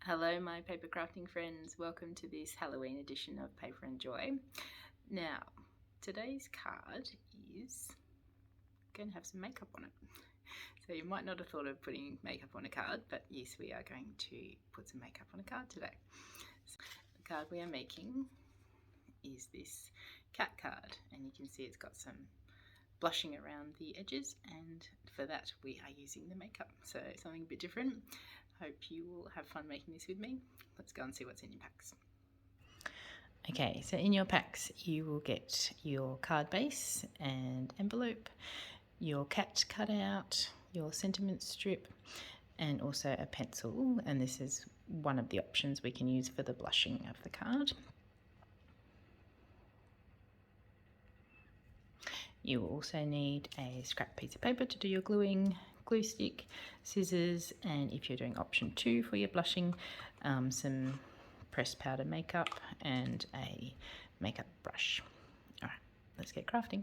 Hello my paper crafting friends, welcome to this Halloween edition of Paper and Joy. Now, today's card is going to have some makeup on it. So you might not have thought of putting makeup on a card, but yes, we are going to put some makeup on a card today. So the card we are making is this cat card, and you can see it's got some blushing around the edges, and for that we are using the makeup, so something a bit different. Hope you will have fun making this with me. Let's go and see what's in your packs. Okay, so in your packs you will get your card base and envelope, your cat cutout, your sentiment strip, and also a pencil, and this is one of the options we can use for the blushing of the card. You will also need a scrap piece of paper to do your gluing, glue stick, scissors, and if you're doing option 2 for your blushing, some pressed powder makeup and a makeup brush. Alright, let's get crafting.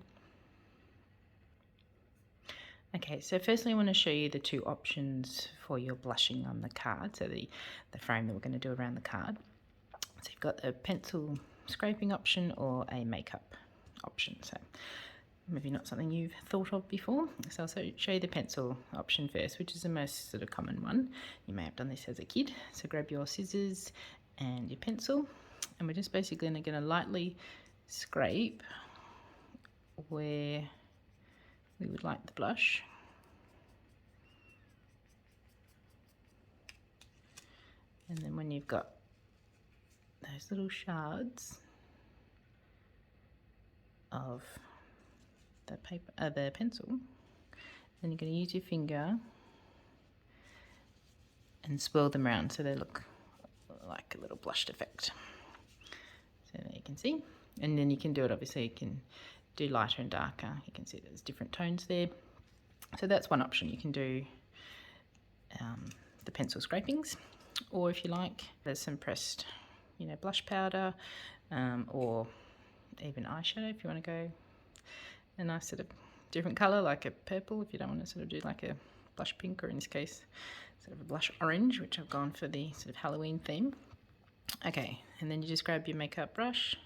Okay, so firstly I want to show you the two options for your blushing on the card, so the frame that we're going to do around the card. So you've got a pencil scraping option or a makeup option. So maybe not something you've thought of before. So I'll show you the pencil option first, which is the most sort of common one. You may have done this as a kid. So grab your scissors and your pencil, and we're just basically going to lightly scrape where we would like the blush. And then when you've got those little shards of the paper, the pencil, then you're going to use your finger and swirl them around so they look like a little blushed effect. So there you can see, and then you can do it, obviously you can do lighter and darker. You can see there's different tones there. So that's one option. You can do the pencil scrapings, or if you like, there's some pressed, blush powder, or even eyeshadow if you want to go a nice sort of different colour, like a purple, if you don't want to sort of do like a blush pink, or in this case sort of a blush orange, which I've gone for the sort of Halloween theme. Okay, and then you just grab your makeup brush,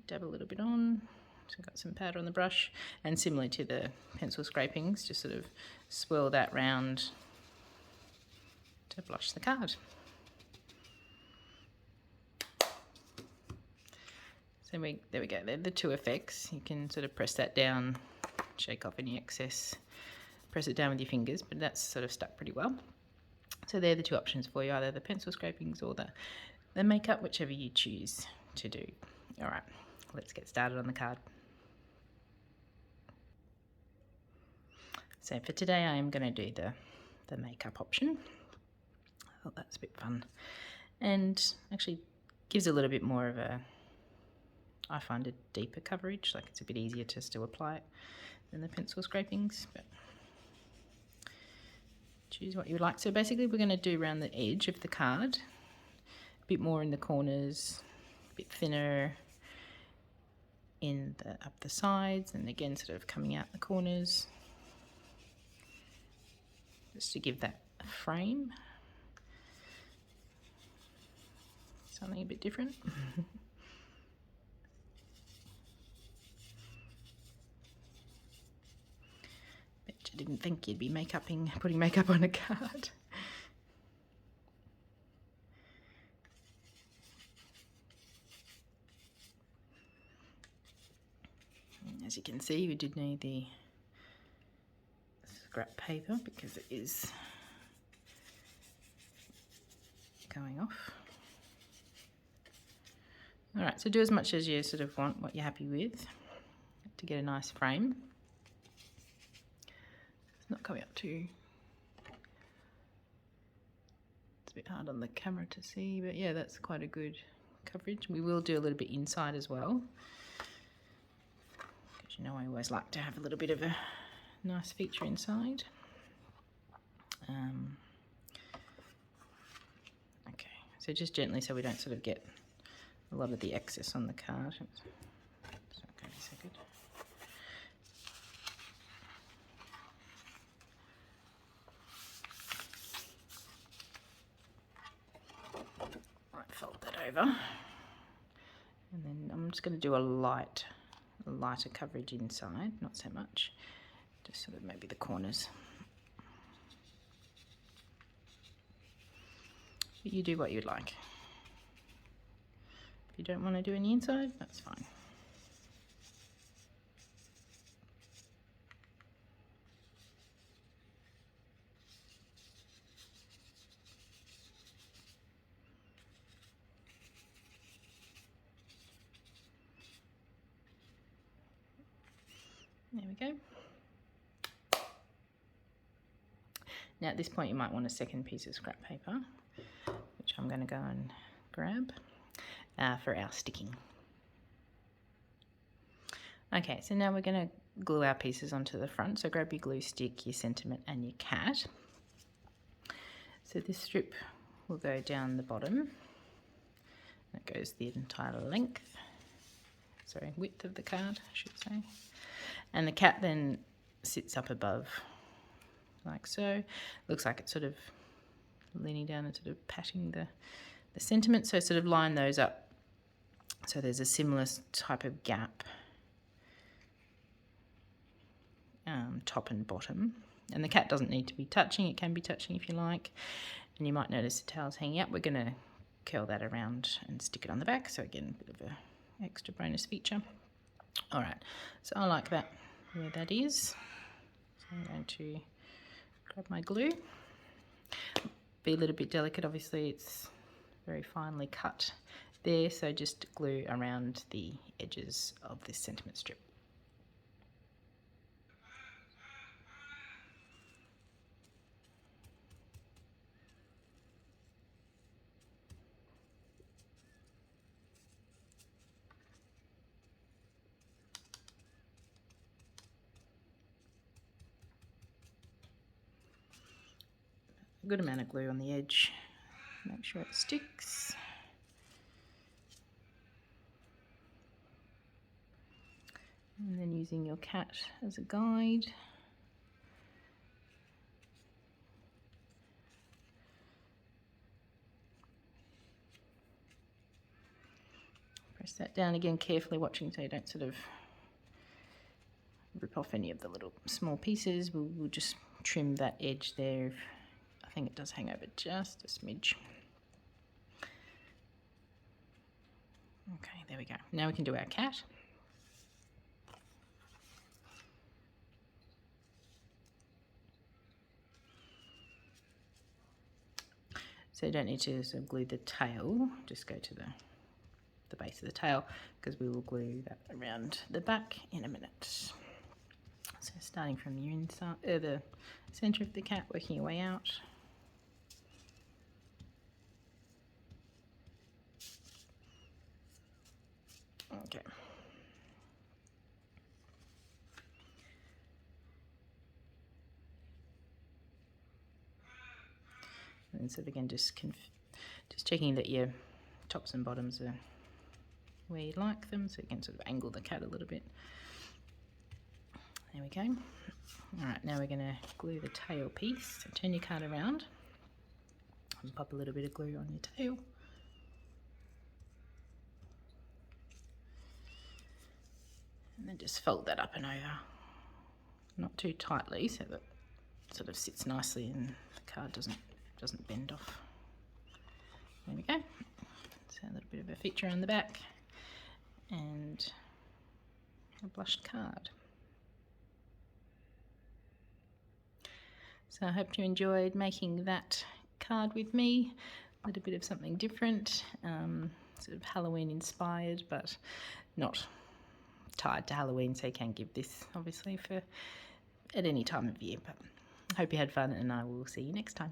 dab a little bit on, so I've got some powder on the brush, and similarly to the pencil scrapings, just sort of swirl that round to blush the card. So there we go, they're the two effects. You can sort of press that down, shake off any excess, press it down with your fingers, but that's sort of stuck pretty well. So they're the two options for you, either the pencil scrapings or the makeup, whichever you choose to do. Alright, let's get started on the card. So for today I am going to do the makeup option. I thought that's a bit fun, and actually gives a little bit more of I find a deeper coverage, like it's a bit easier to still apply it than the pencil scrapings, but choose what you would like. So basically we're going to do around the edge of the card, a bit more in the corners, a bit thinner up the sides, and again sort of coming out the corners, just to give that a frame, something a bit different. I didn't think you'd be putting makeup on a card. As you can see, we did need the scrap paper because it is going off. Alright, so do as much as you sort of want, what you're happy with, to get a nice frame. Not coming up too, it's a bit hard on the camera to see, but yeah, that's quite a good coverage. We will do a little bit inside as well, because I always like to have a little bit of a nice feature inside. Okay, so just gently, so we don't sort of get a lot of the excess on the card. It's not going to be so good. over. And then I'm just going to do a lighter coverage inside, not so much, just sort of maybe the corners. But you do what you'd like. If you don't want to do any inside, that's fine. There we go. Now at this point you might want a second piece of scrap paper, which I'm going to go and grab for our sticking. Okay, so now we're going to glue our pieces onto the front. So grab your glue stick, your sentiment and your cat. So this strip will go down the bottom. That goes the entire width of the card, I should say. And the cat then sits up above, like so. Looks like it's sort of leaning down and sort of patting the sentiment. So sort of line those up so there's a similar type of gap, top and bottom. And the cat doesn't need to be touching. It can be touching if you like. And you might notice the tail's hanging up. We're going to curl that around and stick it on the back. So again, a bit of a extra bonus feature. All right, so I like that where that is. So I'm going to grab my glue. Be a little bit delicate, obviously it's very finely cut there, so just glue around the edges of this sentiment strip. A good amount of glue on the edge, make sure it sticks. And then using your cat as a guide. Press that down again carefully, watching so you don't sort of rip off any of the little small pieces. We'll just trim that edge there. I think it does hang over just a smidge. Okay, there we go. Now we can do our cat. So you don't need to sort of glue the tail, just go to the base of the tail, because we will glue that around the back in a minute. So starting from your inside, the centre of the cat, working your way out. Okay. And so again, just checking that your tops and bottoms are where you like them, so you can sort of angle the cat a little bit. There we go. All right, now we're going to glue the tail piece. So turn your card around and pop a little bit of glue on your tail. And then just fold that up and over, not too tightly, so that it sort of sits nicely and the card doesn't bend off. There we go. So a little bit of a feature on the back and a blushed card. So I hope you enjoyed making that card with me. A little bit of something different, sort of Halloween inspired, but not tied to Halloween, so you can give this obviously for at any time of year. But I hope you had fun, and I will see you next time.